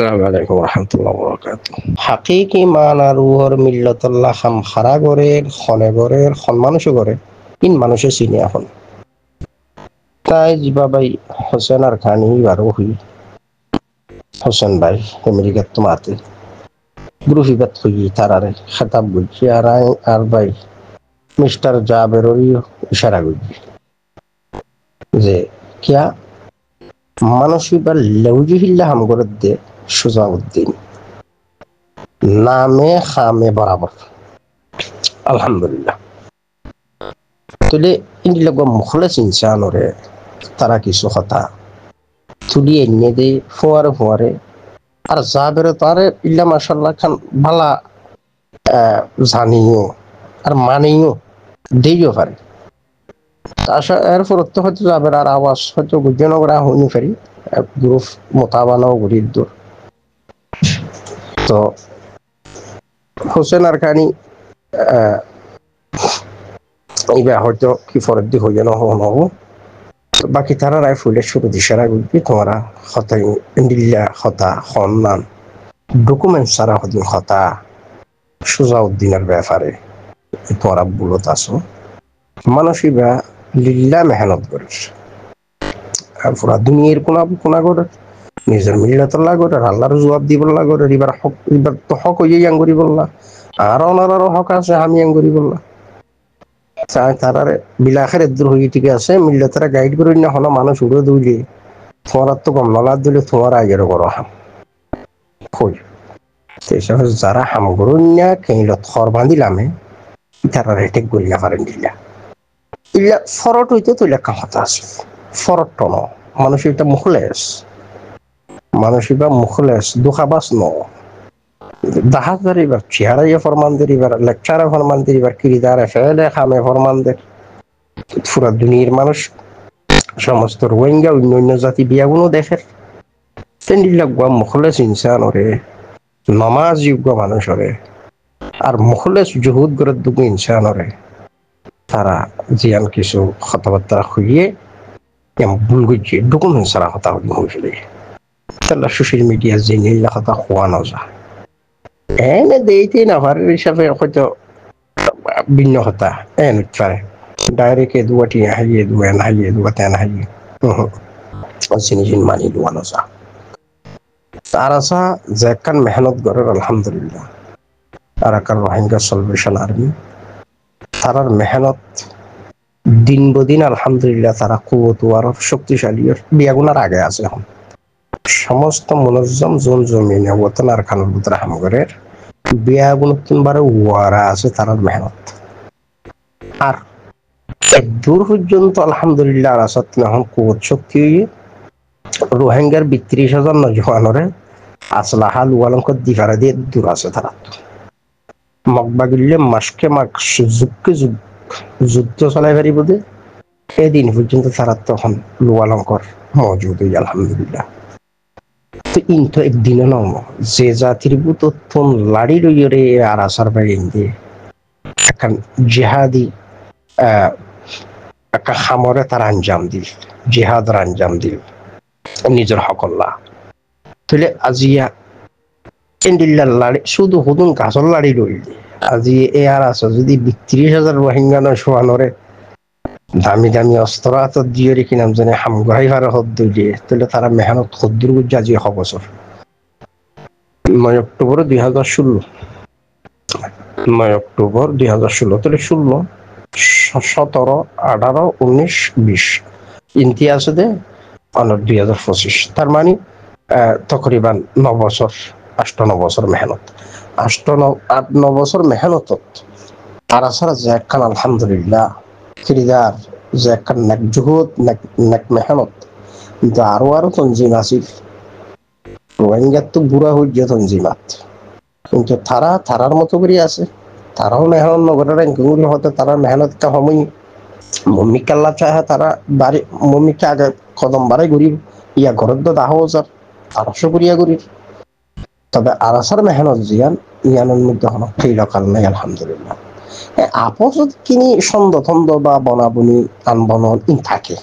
আসসালামু আলাইকুম রহমতুল্লাহ বরকাত। হাকিকি মানা রুহর মিল্লতল্লাহ খাম খারা গরের খনে গরের খন মানুষও করে ইন মানুষে চিনি এখন তাই জিবা ভাই হোসেন আর খানি বারো হুই হোসেন ভাই আমেরিকার তো মাতে গ্রুহিবাত হই তারারে খেতাব বুঝছি আর ভাই মিস্টার জাবেরই ইশারা বুঝছি যে কিয়া মানুষই বা লেউজিহিল্লা হাম করে দে সুজাউদ্দিন নামে খামে বরাবর আলহামদুলিল্লাহ তুলে ইন্দিলা গো মুখলেস ইনসানরে তারা কিছু কথা তুলি এনে দে ফোয়ারে ফোয়ারে আর যা বেরো তারে ইল্লা মাশাল্লাহ খান ভালা জানিও আর মানিও দিও পারে আশা এরপর তো হয়তো যাবে আর আওয়াজ হয়তো বুঝে করে হইনি পারি গ্রুপ মোতাবানাও গরিব দূর তো হোসেন আর খানি এইবার হয়তো কি ফরত দি হইয়া নহব বাকি তারা রায় ফুলের শুরু দিশারা গুলি তোমরা হতাই ইন্দিল্লা হতা সন্ধান ডকুমেন্ট সারা হদিন হতা সুজাউদ্দিনের ব্যাপারে তোমরা বুলত আছো মানুষই বা লিল্লা মেহনত করিস পুরা দুনিয়ার কোনা করে নিজের মিল্লাতল্লাহ করে আল্লাহর জবাব দিব করে এবার তো হক হইয়া আঙ্গুরি বললা আর ওনারও হক আছে আমি আঙ্গুরি বললা তারারে বিলাখের দূর হয়ে ঠিক আছে মিললে তারা গাইড করে না হলো মানুষ উড়ে দুইলে তোমার তো কম নলা দিলে তোমার আগের করো হাম কই যারা হাম করুন না কেইল থর বাঁধিলামে তারা রেটে গড়িয়া পারেন দিলা ইলা ফরট হইতে তো লেখা কথা আছে ফরট ন মানুষ এটা মুখলেস দুখাবাস ন দাহাজার এবার চেহারাইয়া ফরমানদের এবার লেকচারে ফরমানদের এবার কিরিদারে ফেলে খামে ফরমানদের পুরা দুনিয়ার মানুষ সমস্ত রোহিঙ্গা অন্য জাতি বিয়াগুলো দেখের তেন্ডিল্লা মুখলেস ইনসান ওরে নমাজ যোগ্য মানুষ ওরে আর মুখলেস জহুদ করে দুগু ইনসান ওরে তারা জিয়ান কিছু কথাবার্তা খুঁড়িয়ে ভুল গুজিয়ে ডকুমেন্ট সারা কথা হয়েছিল তাহলে সোশ্যাল মিডিয়া যে নীলা কথা খোয়ানো যায় এনে দেইতে না ভারের হিসাবে হয়তো ভিন্ন কথা এন পারে ডাইরেক্ট দুয়াটি হাইয়ে দুয়ান হাইয়ে দুয়াতেন হাইয়ে জিনিস মানি দুয়ানো যা তার আসা যে একখান মেহনত করার আলহামদুলিল্লাহ আর একার রোহিঙ্গা সলভেশন আর্মি তারার মেহনত দিন বদিন আলহামদুলিল্লাহ তারা কুয়ত আরো শক্তিশালী বিয়াগুনার আগে আছে এখন সমস্ত মনজ্জম জোন জমিনে ওতনার খানের ভিতরে হামগরের বিয়াগুন তিনবারে ওয়ারা আছে তারার মেহনত আর দূর পর্যন্ত আলহামদুলিল্লাহ আসাদ এখন কুয়ত শক্তি হয়ে রোহিঙ্গার 32,000 নজওয়ানরে আসলাহা লুয়ালঙ্ক দিফারা দিয়ে দূর আছে তারা মকবাগিল্লে মাসকে মাস যুগকে যুগ যুদ্ধ চলাই পারিব দে এদিন পর্যন্ত তারা তখন লুয়ালঙ্কর মজুদ হই আলহামদুলিল্লাহ তো ইনতো একদিনে নম যে জাতির বুতন লাড়ি লইরে আর আসার বাইরে দিয়ে এখন জেহাদি একটা খামরে তার আঞ্জাম দিল জেহাদের আঞ্জাম দিল নিজের হকল্লা তাহলে আজিয়া এন্ডিল্লার লাড়ি শুধু হুদুন গাছর লাড়ি লইলে আজি এ আর আছে যদি 32,000 রোহিঙ্গা শোয়ানোরে দামি দামি অস্ত্র হাত দিয়ে রেখে নাম জানে হামগাই ভারে হদ দিয়ে তাহলে তারা মেহনত খদ্দুর গুজাজি হবছর 9 অক্টোবর 2016 তাহলে 16 17 18 19 20 ইতিহাসে দে 2025 তার মানে তকরিবান 9 বছর 8-9 বছর মেহনত 8-9 বছর মেহনতত আর আসলে যে একখান আলহামদুলিল্লাহ কিরিদার যে একখান নেক জুহুদ নেক মেহনত কিন্তু আরো তঞ্জিম আসিল রোহিঙ্গার তো বুড়া হইয়া তঞ্জিমাত কিন্তু তারার মতো করে আছে তারাও মেহনত নগরের র্যাঙ্কিংগুলি হতে তারা মেহনতটা সময় মম্মিকাল্লা চাহে তারা বাড়ি মম্মিকে আগে কদম বাড়াই ঘুরিব ইয়া ঘরের তো দাহ হাজার 1200 করিয়া ঘুরির তবে আরাসার মেহনত জিয়ান ইয়ানের মধ্যে হলো ফেইলকাল নাই আলহামদুলিল্লাহ আপসত কিনি ছন্দ থন্দ বা বনাবনি আনবন ইন থাকে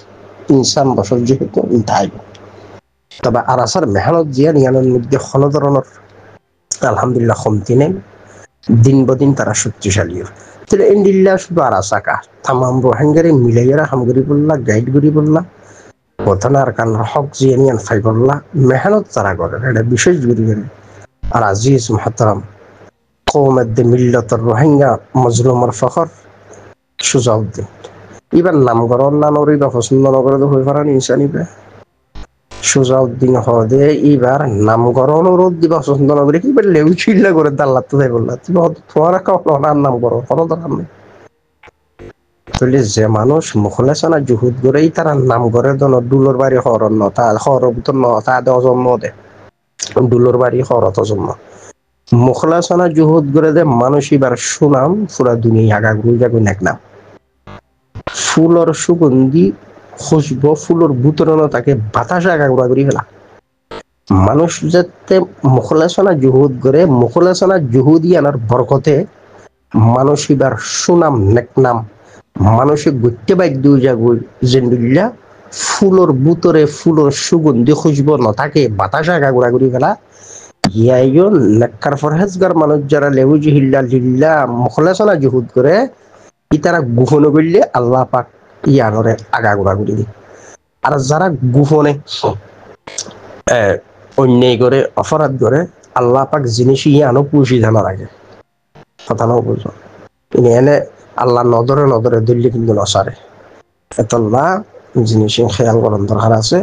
ইনসান বছর যেহেতু ইন থাকবে তবে আরাসার মেহনত জিয়া নিয়ানোর মধ্যে কোনো ধরনের আলহামদুলিল্লাহ কমতি নেই, দিন বদিন তারা শক্তিশালী। তাহলে ইন্ডিল্লা শুধু আরাসা কা তামাম রোহিঙ্গারে মিলাইয়ারা হামগরি বললা গাইড করি বললা ঘটনার কান হক জিয়া নিয়ান ফাই বললা মেহনত তারা করে এটা বিশেষ করি করে। আর আজিজ মহতারাম কৌমেদ মিল্লতর রোহিঙ্গা মজলুমর ফখর সুজাউদ্দিন এবার নাম গরম না নরি বা পছন্দ নগরে তো হয়ে পারেন ইনসানিবে সুজাউদ্দিন হদে এবার নাম গরম রোদ দিবা পছন্দ নগরে কি বললে উচিল্লা করে দাল্লা তো তাই বললা তুমি তোমার কাউনার নাম গরম কোনো দরকার নেই। তাহলে যে মানুষ মুখলেসানা জুহুদ করেই তারা নাম করে দন ডুলোর বাড়ি হরণ ন তা হরবতন ন তা অজন্ম দে ডুলোর বাড়ি হরত অজন্ম মুখলাসনা জুহুদ করে দে মানুষ এবার সুনাম পুরা দুনিয়া আগা ঘুরে যাবে এক নাম ফুলর সুগন্ধি খুশবো ফুলর বুতরণ তাকে বাতাসে আগা ঘুরা ঘুরি ফেলা মানুষ যাতে মুখলাসনা জুহুদ করে মুখলাসনা জুহুদি আনার বরকতে মানুষ এবার সুনাম নেক নাম মানুষে গুটে বাইক দুই যাগুই জেন্দিল্লা ফুলর বুতরে ফুলর সুগন্ধি খুশবো ন থাকে বাতাসে আগা ঘুরা ঘুরি ফেলা ইয়াইও নেককার ফরহেজগার মানুষ যারা লেবু জিহিল্লা লিল্লা মুখলাসনা জুহুদ করে ই তারা গুহন করলে আল্লাহ পাক ইয়ানরে আগা গোড়া করে দি। আর যারা গুহনে অন্যায় করে অপরাধ করে আল্লাহ পাক জিনিস ইয়ানো পুষি জানা লাগে কথা নাও বুঝো এনে আল্লাহ নদরে নদরে দিল্লি কিন্তু নসারে এতল্লা জিনিস খেয়াল করার দরকার আছে।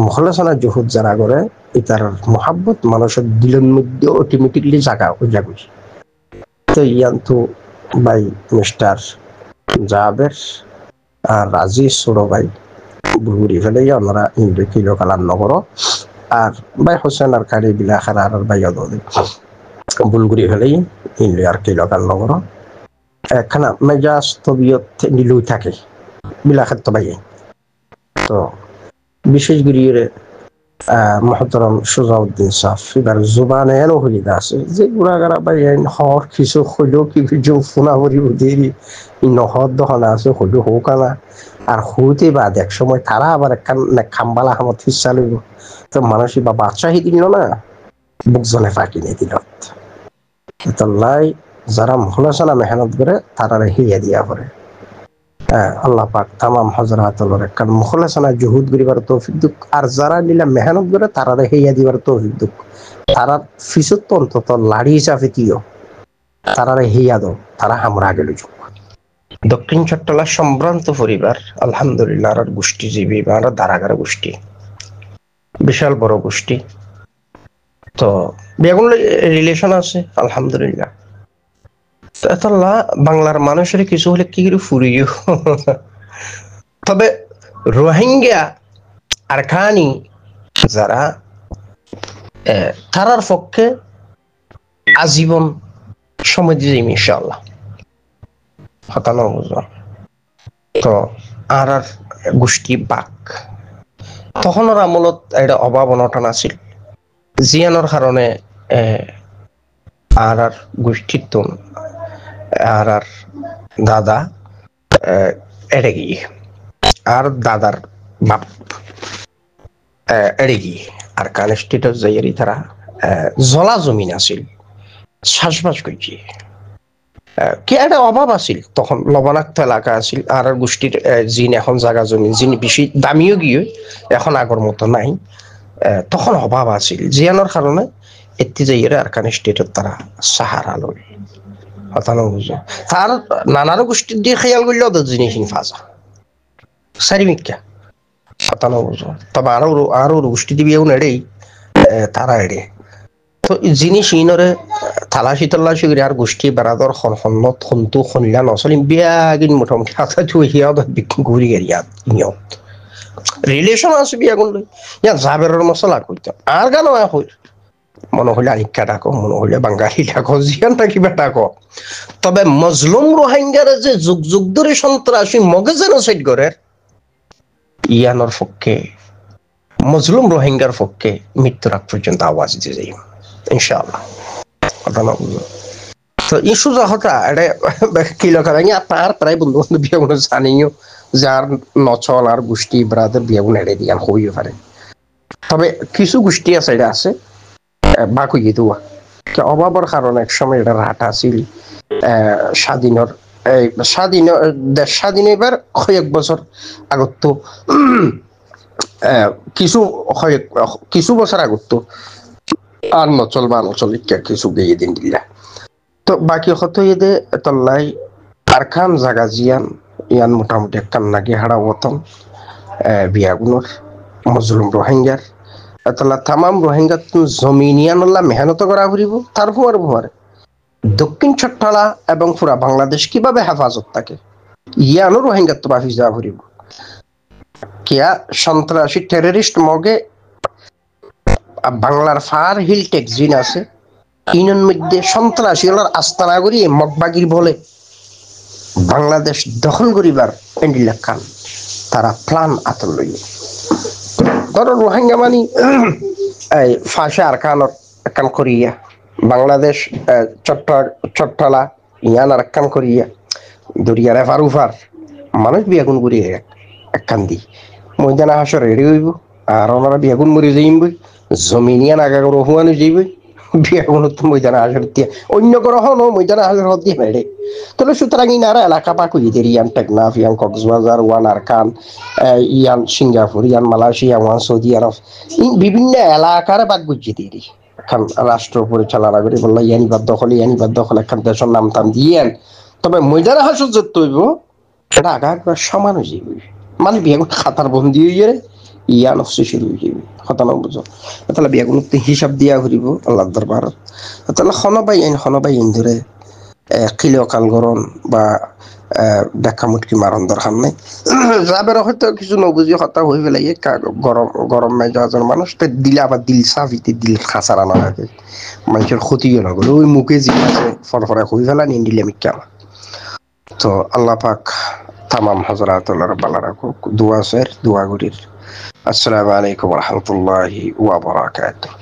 মুখলাসনা জুহুদ যারা করে এটার মহাব্বত মানুষের দিলের মধ্যে অটোমেটিকলি জাগা জাগুই। তো ইয়ান্তু ভাই মিস্টার জাবের আর রাজি ছোড়ো ভাই ঘুরি ফেলে ওনারা ইন্দ্র কিলো কালার নগর আর ভাই হোসেন আর কারি বিলাখার আর ভাই ভুল ঘুরি ফেলেই ইন্দ্র আর কিলো কাল নগর একখানা মেজাজ তবিয়ত নিলুই থাকে বিলাখার তো ভাই। তো বিশেষ করে মহতরম সুজাউদ্দিন সাফ এবার জুবানে এনো হলিদা আছে যে গুড়াগাড়া বাই হর কিছু হইলেও কি কিছু ফোনা করি দেরি নহর দহনা আছে হইলেও হোক আনা আর হইতে বাদ এক সময় তারা আবার একখান খাম্বালা হামত ফিসা লইব তো মানুষ বা বাদশাহী দিল না বুকজনে ফাঁকি নিয়ে দিল লাই যারা মুখলাসনা মেহনত করে তারা হিয়া দিয়া করে। আল্লাহ পাক তামাম হযরতুল্লাহর একখান মুখলাসনা জুহুদ করিবার তৌফিক দুক আর যারা নিলা মেহনত করে তারা হেইয়া দিবার তৌফিক দুক তারা ফিসত অন্তত লাড়ি হিসাবে দিও তারা হেইয়া দাও তারা আমরা আগে লইব। দক্ষিণ চট্টলা সম্ভ্রান্ত পরিবার আলহামদুলিল্লাহ আর গোষ্ঠীজীবী বা দারাগার গোষ্ঠী বিশাল বড় গোষ্ঠী। তো বেগুন রিলেশন আছে আলহামদুলিল্লাহ। বাংলার মানুষের কিছু হলে কি ফুরিও তবে রোহিঙ্গা আর খানি যারা তারার পক্ষে আজীবন সময় দিয়ে ইনশাআল্লাহ হতানো বুঝলাম। তো আর গোষ্ঠী বাক তখন ওর আমলত এটা অভাব অনটন আছিল জিয়ানোর কারণে আর গোষ্ঠীর তো আর দাদা এড়ে গিয়ে আর দাদার বাপ এড়ে গিয়ে আর কানেস্টেটর যাইয়ারি তারা জলা জমিন আছিল শ্বাসবাস করছি কি একটা অভাব আছিল তখন লবণাক্ত এলাকা আছিল আর গোষ্ঠীর জিন এখন জায়গা জমিন জিন বেশি দামিও গিয়ে এখন আগর মতো নাই তখন অভাব আছিল জিয়ানোর কারণে এতে যাইয়ারে আর কানেস্টেটর তারা সাহারা লই হতানো বুঝো তার নানারও গোষ্ঠীর দিয়ে খেয়াল করলেও তো জিনিস ফাঁসা সারিমিকা হতানো বুঝো তবে আরো গোষ্ঠী দিবিও নেড়েই তারা এড়ে তো জিনিস ইনরে থালাশি তল্লাশি করে আর গোষ্ঠী বেড়াদর সন্নত সন্তু সন্ধ্যা নচলিম বিয়াগিন মোটামুটি আশা থুই হিয়াত ঘুরি গেরিয়াত নিয়ত রিলেশন আছে বিয়াগুন লই ইয়া জাবেরের মশলা কইতো আর গান হই মনে হইলে আনিকা ডাকো মনে হইলে বাঙালি ডাকো জিয়ান না কিবা ডাকো তবে মজলুম রোহিঙ্গারা যে যুগ যুগ ধরে সন্ত্রাসী মগে জেনোসাইড করে ইয়ানোর পক্ষে মজলুম রোহিঙ্গার পক্ষে মৃত্যুর আগ পর্যন্ত আওয়াজ দিতে যাই ইনশাআল্লাহ কথা না বুঝো। তো এই সুযোগ হতা এটা কিলো কারাই তার প্রায় বন্ধু বান্ধব বিয়ে জানিও যার নচল আর গোষ্ঠী ব্রাদার বিয়ে এড়ে দিয়ান হইও পারে তবে কিছু গোষ্ঠী আছে এটা আছে বাকু গিয়ে অভাবের কারণে এক সময় এটা হাটা আছিল স্বাধীনের এই স্বাধীন দেশ স্বাধীন এবার কয়েক বছর আগত তো কিছু কিছু বছর আগত তো আর নচল বা নচল কিছু গিয়ে দিন দিলা তো বাকি হতো এদে তল্লাই আর খান জাগা জিয়ান ইয়ান মোটামুটি একখান নাকি হাড়া বতন বিয়াগুনোর মজলুম রোহিঙ্গার তাহলে তামাম রোহিঙ্গা জমিনিয়ানল্লা মেহনত করা ফুরিব তার ভুয়ার দক্ষিণ ছট্টলা এবং পুরা বাংলাদেশ কিভাবে হেফাজত থাকে ইয়ানো রোহিঙ্গা তো বাফি যা ফুরিব কিয়া সন্ত্রাসী টেররিস্ট মগে বাংলার ফার হিল টেক্সিন আছে ইনের মধ্যে সন্ত্রাসী আস্তানা করি মগবাগির বলে বাংলাদেশ দখল করিবার এন্ডিলা খান তারা প্ল্যান আতর লইয়ে ধরো রোহিঙ্গা মানি এই ফাঁসে আর খানোর একখান করিয়া বাংলাদেশ চট্টলা ইয়ান আর একখান করিয়া দরিয়ারে ফারুফার মানুষ বিয়াগুন করিয়া একখান দি ময়দানা হাসর রেডি হইব আর ওনারা বিয়াগুন মরি যাইম বই জমিনিয়ান আগা করে হুয়ানো যাইবই বিয়াগুন ময়দানা হাসর দিয়া অন্য গ্রহ নো ময়দানা হাসর হত দিয়ে বেড়ে তাহলে সুতরাং ইনারা এলাকা পাক হইতে ইয়ান টেকনাফ ইয়ান কক্সবাজার ওয়ান আরকান ইয়ান সিঙ্গাপুর ইয়ান মালয়েশিয়া ওয়ান সৌদি আরব বিভিন্ন এলাকার বাক বুঝিয়ে দিয়ে এখন রাষ্ট্র পরিচালনা করে বললো ইয়ানিবাদ দখল এখন দেশের নাম টাম দিয়েন তবে ময়দানা হাসর যত হইব সেটা আগা একবার সমান হয়ে যাবে মানে বিয়াগুন খাতার বন্দি হয়ে যাবে ইয়ান শুরু হয়ে যাবে হতানো বুঝো তাহলে বিয়াগুন হিসাব দিয়া ঘুরিব আল্লাহ দরবার তাহলে খনবাই আইন ধরে কিলো কাল গরম বা দেখা মুটকি মারণ দরকার নাই যাবের হয়তো কিছু নবুঝি হতা হয়ে পেলাই গরম নাই যাওয়ার মানুষ দিলে আবার দিল সাফিতে দিল খাঁচারা না লাগে মানুষের ক্ষতিও না ওই মুখে যে আছে ফরফরে হয়ে ফেলা নিয়ে দিলে আমি কেমন তো আল্লাহ পাক তামাম হাজরাতুল্লাহ বালা রাখুক দোয়া করির আসসালামু আলাইকুম ওয়া রাহমাতুল্লাহি ওয়া বারাকাতুহু